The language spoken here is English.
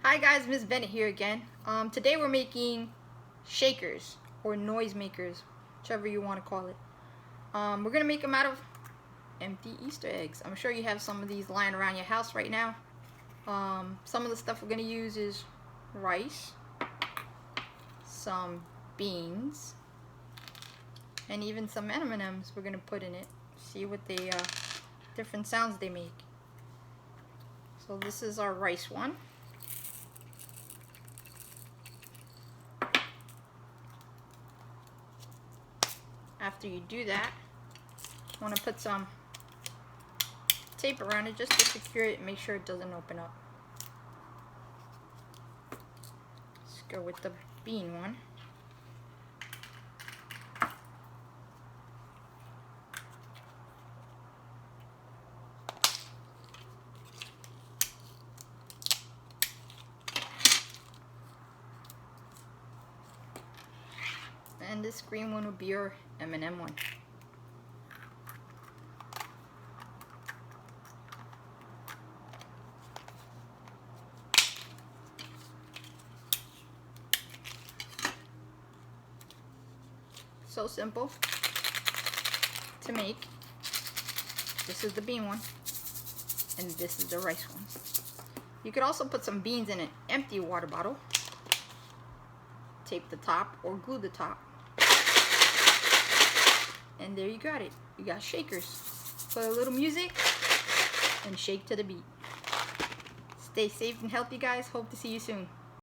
Hi guys, Miss Bennett here again. Today we're making shakers or noise makers, whichever you want to call it. We're gonna make them out of empty Easter eggs. I'm sure you have some of these lying around your house right now. Some of the stuff we're gonna use is rice, some beans, and even some M&Ms we're gonna put in it. See what they different sounds they make. So this is our rice one. After you do that, you want to put some tape around it just to secure it and make sure it doesn't open up. Let's go with the bean one. And this green one will be your M&M one. So simple to make. This is the bean one, and this is the rice one. You could also put some beans in an empty water bottle, tape the top or glue the top, and there you got it. You got shakers. Put a little music and shake to the beat. Stay safe and healthy, guys. Hope to see you soon.